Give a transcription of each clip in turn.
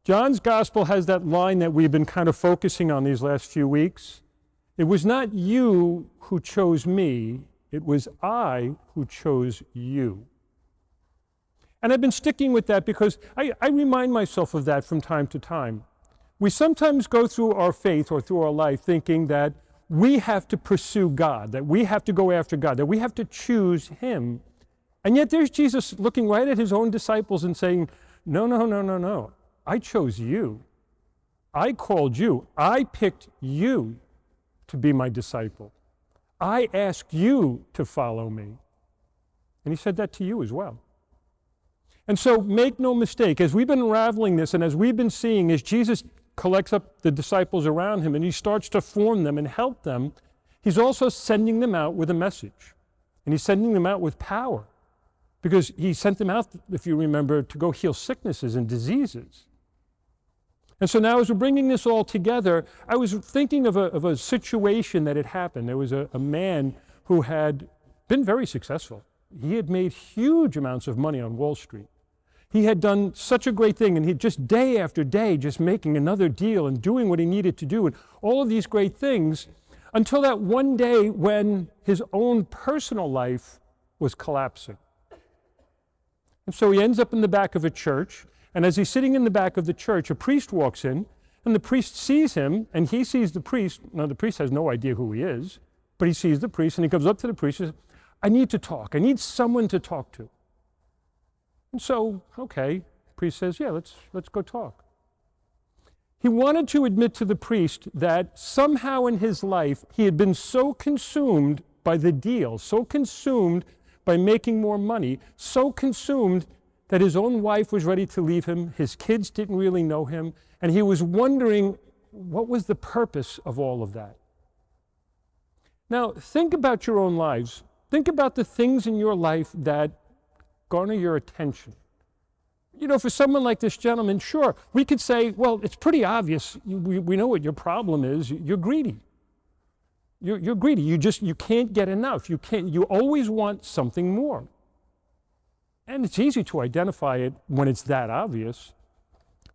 John's gospel has that line that we've been kind of focusing on these last few weeks. It was not you who chose me, it was I who chose you. And I've been sticking with that because I remind myself of that from time to time. We sometimes go through our faith or through our life thinking that we have to pursue God, that we have to go after God, that we have to choose Him. And yet there's Jesus looking right at His own disciples and saying, no, no, no, no, no. I chose you. I called you. I picked you to be my disciple. I asked you to follow me. And He said that to you as well. And so make no mistake, as we've been unraveling this and as we've been seeing, as Jesus collects up the disciples around Him and He starts to form them and help them, He's also sending them out with a message. And He's sending them out with power. Because He sent them out, if you remember, to go heal sicknesses and diseases. And so now as we're bringing this all together, I was thinking of a situation that had happened. There was a man who had been very successful. He had made huge amounts of money on Wall Street. He had done such a great thing, and he just day after day just making another deal and doing what he needed to do and all of these great things until that one day when his own personal life was collapsing. And so he ends up in the back of a church, and as he's sitting in the back of the church, a priest walks in, and the priest sees him, and he sees the priest. Now, the priest has no idea who he is, but he sees the priest, and he comes up to the priest and says, I need to talk. I need someone to talk to. And so, okay, the priest says, yeah, let's go talk. He wanted to admit to the priest that somehow in his life, he had been so consumed by the deal, so consumed by making more money, so consumed that his own wife was ready to leave him, his kids didn't really know him, and he was wondering what was the purpose of all of that. Now, think about your own lives. Think about the things in your life that garner your attention. You know, for someone like this gentleman, sure, we could say, well, it's pretty obvious. We know what your problem is. You're greedy. You're greedy. You can't get enough. You always want something more. And it's easy to identify it when it's that obvious.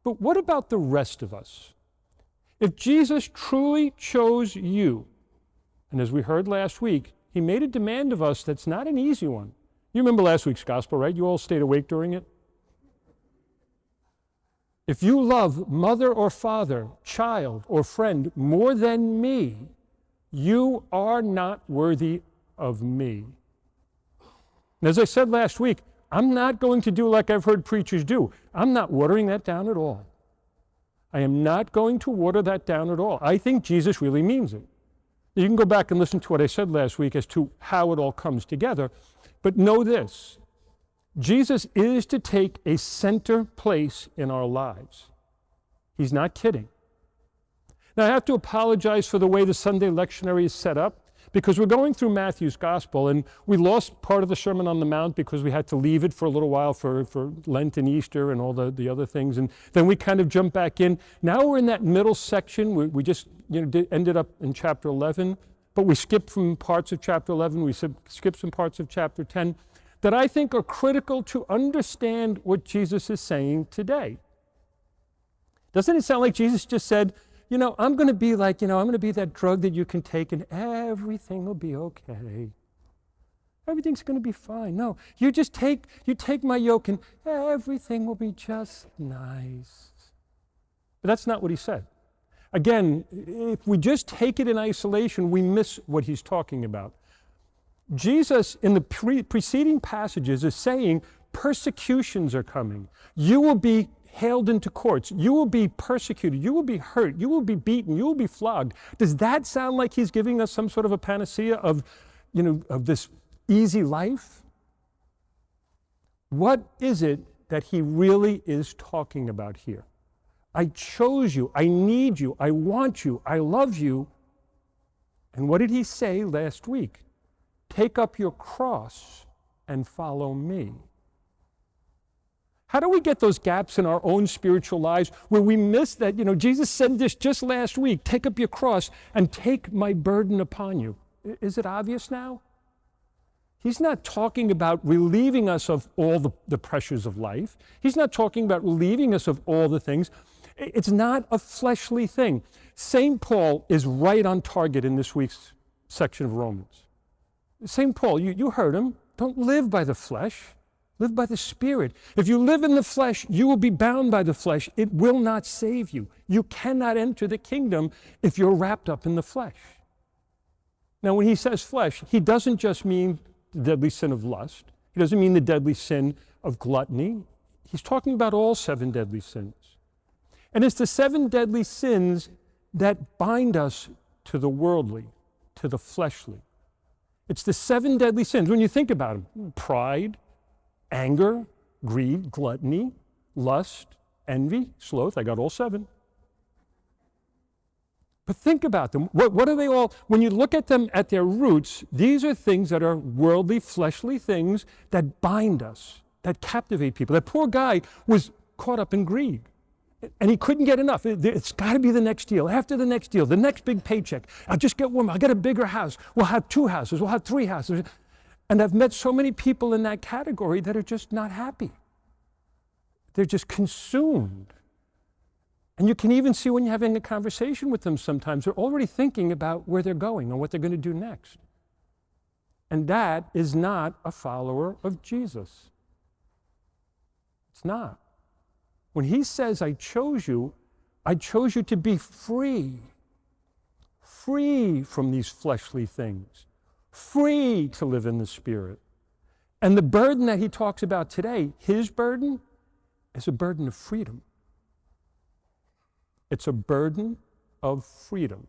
But what about the rest of us? If Jesus truly chose you, and as we heard last week, He made a demand of us that's not an easy one. You remember last week's gospel, right? You all stayed awake during it? If you love mother or father, child or friend more than me, you are not worthy of me. And as I said last week, I'm not going to do like I've heard preachers do. I'm not watering that down at all. I am not going to water that down at all. I think Jesus really means it. You can go back and listen to what I said last week as to how it all comes together. But know this, Jesus is to take a center place in our lives. He's not kidding. Now, I have to apologize for the way the Sunday lectionary is set up, because we're going through Matthew's gospel, and we lost part of the Sermon on the Mount because we had to leave it for a little while for Lent and Easter and all the other things, and then we kind of jump back in. Now we're in that middle section. We just ended up in chapter 11, but we skipped from parts of chapter 11, we skipped some parts of chapter 10 that I think are critical to understand what Jesus is saying today. Doesn't it sound like Jesus just said, I'm going to be like, I'm going to be that drug that you can take and everything will be okay. Everything's going to be fine. No, you take my yoke and everything will be just nice. But that's not what He said. Again, if we just take it in isolation, we miss what He's talking about. Jesus, in the preceding passages, is saying persecutions are coming. You will be hailed into courts. You will be persecuted. You will be hurt. You will be beaten. You will be flogged. Does that sound like He's giving us some sort of a panacea of this easy life? What is it that He really is talking about here? I chose you. I need you. I want you. I love you. And what did He say last week? Take up your cross and follow me. How do we get those gaps in our own spiritual lives where we miss that, Jesus said this just last week, take up your cross and take my burden upon you. Is it obvious now? He's not talking about relieving us of all the pressures of life. He's not talking about relieving us of all the things. It's not a fleshly thing. St. Paul is right on target in this week's section of Romans. St. Paul, you heard him. Don't live by the flesh. Live by the Spirit. If you live in the flesh, you will be bound by the flesh. It will not save you. You cannot enter the kingdom if you're wrapped up in the flesh. Now, when he says flesh, he doesn't just mean the deadly sin of lust. He doesn't mean the deadly sin of gluttony. He's talking about all 7 deadly sins. And it's the 7 deadly sins that bind us to the worldly, to the fleshly. It's the 7 deadly sins. When you think about them, pride, anger, greed, gluttony, lust, envy, sloth. I got all 7. But think about them. What are they all? When you look at them at their roots, these are things that are worldly, fleshly things that bind us, that captivate people. That poor guy was caught up in greed. And he couldn't get enough. It's got to be the next deal, after the next deal, the next big paycheck. I'll just get one. I'll get a bigger house. We'll have 2 houses. We'll have 3 houses. And I've met so many people in that category that are just not happy. They're just consumed. And you can even see when you're having a conversation with them sometimes, they're already thinking about where they're going and what they're going to do next. And that is not a follower of Jesus. It's not. When he says, I chose you to be free from these fleshly things, free to live in the Spirit. And the burden that he talks about today, his burden, is a burden of freedom. It's a burden of freedom.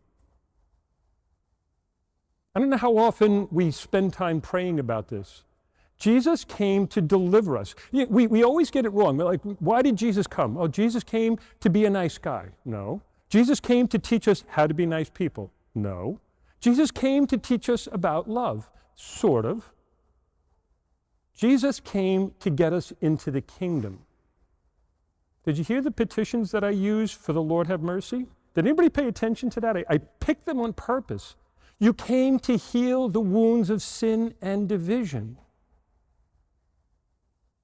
I don't know how often we spend time praying about this. Jesus came to deliver us. We always get it wrong. We're like, why did Jesus come? Oh, Jesus came to be a nice guy. No. Jesus came to teach us how to be nice people. No. Jesus came to teach us about love. Sort of. Jesus came to get us into the kingdom. Did you hear the petitions that I used for the Lord have mercy? Did anybody pay attention to that? I picked them on purpose. You came to heal the wounds of sin and division.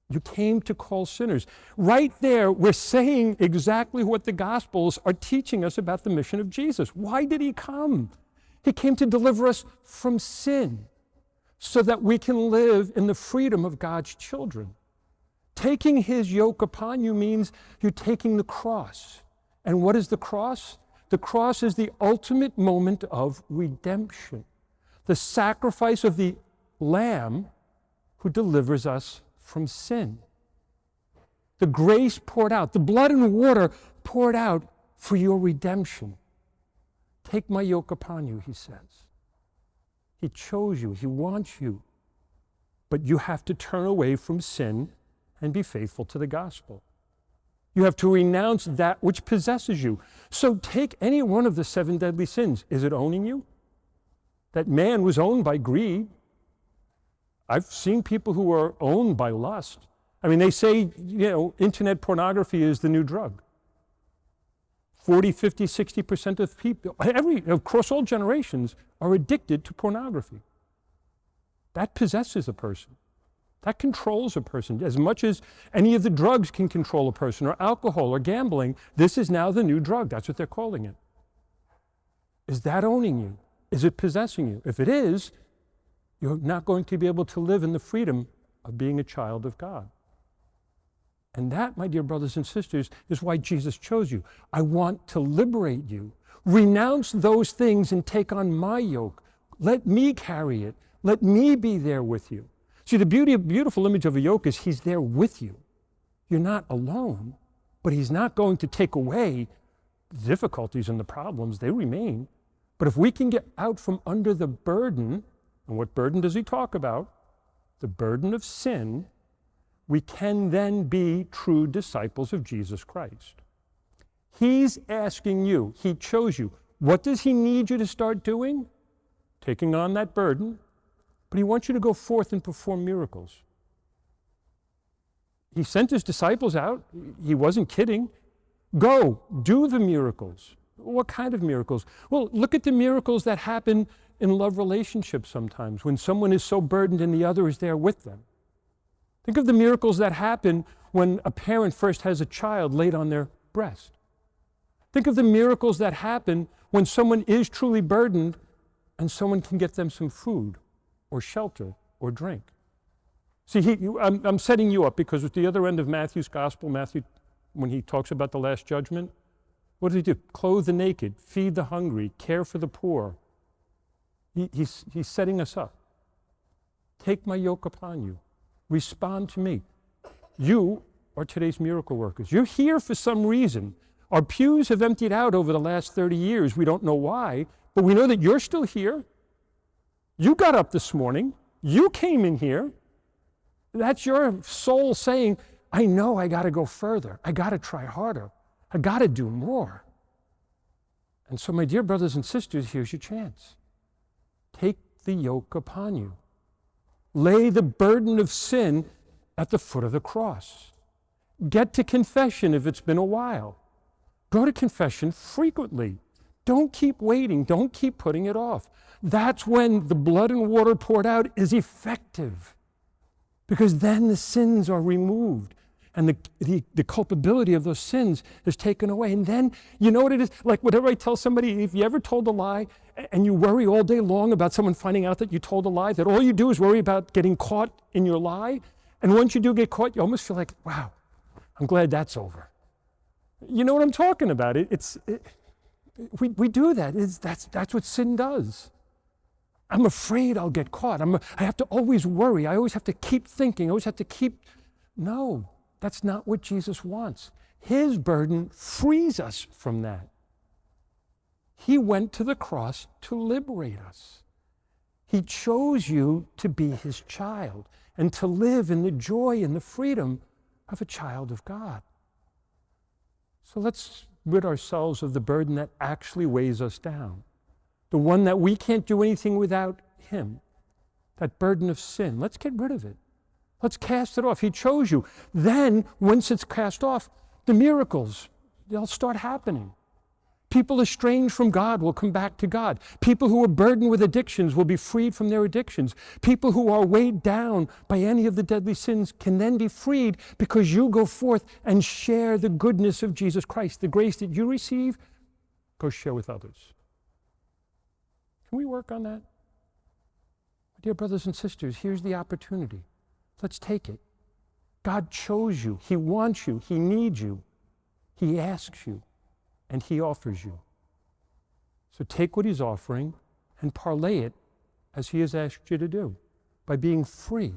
You came to call sinners. Right there, we're saying exactly what the Gospels are teaching us about the mission of Jesus. Why did he come? He came to deliver us from sin so that we can live in the freedom of God's children. Taking his yoke upon you means you're taking the cross. And what is the cross? The cross is the ultimate moment of redemption, the sacrifice of the Lamb who delivers us from sin. The grace poured out, the blood and water poured out for your redemption. Take my yoke upon you, he says. He chose you, he wants you. But you have to turn away from sin and be faithful to the gospel. You have to renounce that which possesses you. So take any one of the 7 deadly sins. Is it owning you? That man was owned by greed. I've seen people who are owned by lust. I mean, they say, internet pornography is the new drug. 40, 50, 60% of people, across all generations, are addicted to pornography. That possesses a person. That controls a person. As much as any of the drugs can control a person, or alcohol, or gambling, this is now the new drug. That's what they're calling it. Is that owning you? Is it possessing you? If it is, you're not going to be able to live in the freedom of being a child of God. And that, my dear brothers and sisters, is why Jesus chose you. I want to liberate you. Renounce those things and take on my yoke. Let me carry it. Let me be there with you. See, the beautiful image of a yoke is he's there with you. You're not alone, but he's not going to take away the difficulties and the problems. They remain. But if we can get out from under the burden, and what burden does he talk about? The burden of sin. We can then be true disciples of Jesus Christ. He's asking you, he chose you. What does he need you to start doing? Taking on that burden, but he wants you to go forth and perform miracles. He sent his disciples out. He wasn't kidding. Go, do the miracles. What kind of miracles? Well, look at the miracles that happen in love relationships sometimes when someone is so burdened and the other is there with them. Think of the miracles that happen when a parent first has a child laid on their breast. Think of the miracles that happen when someone is truly burdened and someone can get them some food or shelter or drink. See, I'm setting you up because at the other end of Matthew's gospel, Matthew, when he talks about the Last Judgment, what does he do? Clothe the naked, feed the hungry, care for the poor. He's setting us up. Take my yoke upon you. Respond to me. You are today's miracle workers. You're here for some reason. Our pews have emptied out over the last 30 years. We don't know why, but we know that you're still here. You got up this morning. You came in here. That's your soul saying, I know I got to go further. I got to try harder. I got to do more. And so, my dear brothers and sisters, here's your chance. Take the yoke upon you. Lay the burden of sin at the foot of the cross. Get to confession if it's been a while. Go to confession frequently. Don't keep waiting. Don't keep putting it off. That's when the blood and water poured out is effective, because then the sins are removed and the culpability of those sins is taken away. And then, you know what it is? Like whatever I tell somebody, if you ever told a lie and you worry all day long about someone finding out that you told a lie, that all you do is worry about getting caught in your lie. And once you do get caught, you almost feel like, wow, I'm glad that's over. You know what I'm talking about? We do that. That's what sin does. I'm afraid I'll get caught. I have to always worry. I always have to keep thinking. I always have to keep... No, that's not what Jesus wants. His burden frees us from that. He went to the cross to liberate us. He chose you to be his child and to live in the joy and the freedom of a child of God. So let's rid ourselves of the burden that actually weighs us down, the one that we can't do anything without him, that burden of sin. Let's get rid of it. Let's cast it off. He chose you. Then, once it's cast off, the miracles, they'll start happening. People estranged from God will come back to God. People who are burdened with addictions will be freed from their addictions. People who are weighed down by any of the deadly sins can then be freed because you go forth and share the goodness of Jesus Christ. The grace that you receive, go share with others. Can we work on that? Dear brothers and sisters, here's the opportunity. Let's take it. God chose you. He wants you. He needs you. He asks you. And he offers you. So take what he's offering and parlay it as he has asked you to do, by being free,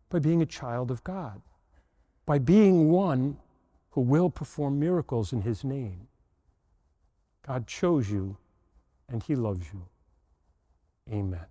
by being a child of God, by being one who will perform miracles in his name. God chose you and he loves you. Amen.